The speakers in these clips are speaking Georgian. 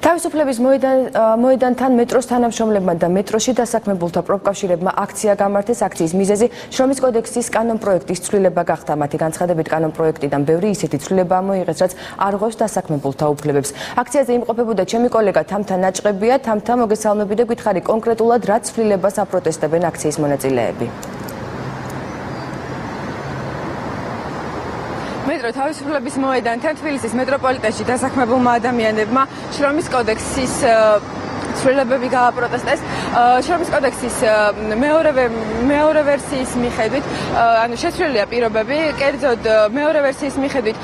თავისუფლების მოედანთან მეტროს თანამშრომლებმა და მეტროში დასაქმებულთა პროფკავშირებმა აქცია გამართეს. აქციის მიზეზი შრომის კოდექსის კანონპროექტის ცვლილება გახდა. მათი განცხადებით კანონპროექტიდან ბევრი ისეთი ცვლილება მოიღეს, რაც არ ღვევს დასაქმებულთა უფლებებს. აქციაზე იმყოფებოდა ჩემი კოლეგა თამთა ნაჭყებია. თამთა, მოგესალმები და გითხარი კონკრეტულად რა ცვლილებას აპროტესტებენ აქციის მონაწილეები. მეტრო თავისუფლების მოედანთან თბილისის მეტროპოლიტენში დასაქმებულმა ადამიანებმა შრომის კოდექსის ცვლილებები გააპროტესტეს. შრომის კოდექსის მეორე ვერსიის მიხედვით, ანუ შეცვლილია პირობები, კერძოდ მეორე ვერსიის მიხედვით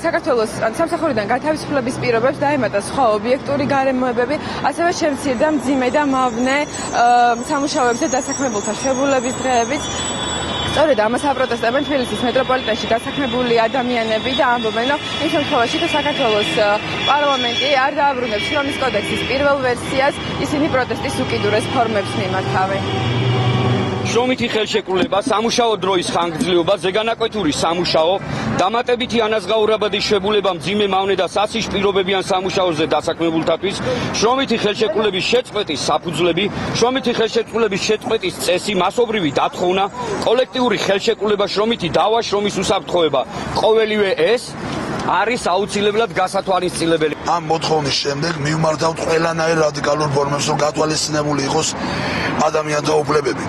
საქართველოს სამსახურიდან გათავისუფლების პირობებს დაემატა სხვა ობიექტური გარემოებები, ასევე შემცირდა მძიმე და მავნე სამუშაოებზე დასაქმებულთა შეებულების დღეებიც. სწორედ ამას აპროტესტებენ თბილისის მეტროპოლიტენში დასაქმებული ადამიანები და ამბობენ, რომ იმ შემთხვევაში, თუ საქართველოს პარლამენტი არ დააბრუნებს შრომის კოდექსის პირველ ვერსიას, ისინი პროტესტის უკიდურეს ფორმებს მიმართავენ. შრომითი ხელშეკრულება, სამუშაო დროის ხანგრძლივობა, ზეგანაკვეთური სამუშაო, დამატებითი ანაზღაურებადი შეებულება მძიმე მავნე და სასიშ პირობებიან სამუშაოზე დასაქმებულთათვის, შრომითი ხელშეკრულების შეწყვეტის საფუძვლები, შრომითი ხელშეკრულების შეწყვეტის წესი, მასობრივი დათხოვნა, კოლექტიური ხელშეკრულება, შრომითი დავა, შრომის უსაფრთხოება. ყოველივე ეს არის აუცილებლად გასათვალისწინებელი. ამ მოთხოვნის შემდეგ მივმართავთ ყველანაირ რადიკალურ ფორმებს, რომ გათვალისწინებული იყოს ადამიანთა უფლებები.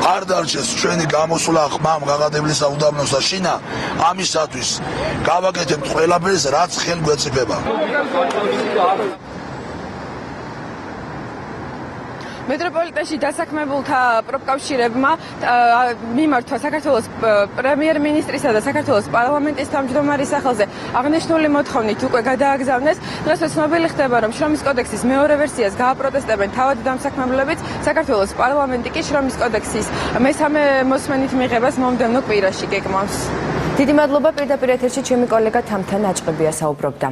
არ დარჩეს ჩვენი გამოსვლა ხმამ გაღადებლისა უდაბნოს და შინა, ამისათვის გავაკეთებთ ყველაფერს, რაც ხელგვეწიფება. მეტროპოლიტენში დასაქმებულთა პროფკავშირებმა მიმართვა საქართველოს პრემიერ-მინისტრისა და საქართველოს პარლამენტის თავმჯდომარის სახელზე აღნიშნული მოთხოვნით უკვე გადააგზავნეს. დღეს ცნობილი ხდება, რომ შრომის კოდექსის მეორე ვერსიას გააპროტესტებენ თავად დამსაქმებლებიც. საქართველოს პარლამენტი კი შრომის კოდექსის მესამე მოსმენით მიღებას მომდევნო კვირაში გეგმავს. დიდი მადლობა, პირდაპირ ეთერში ჩემი კოლეგა თამთა ნაჭყებია საუბრობდა.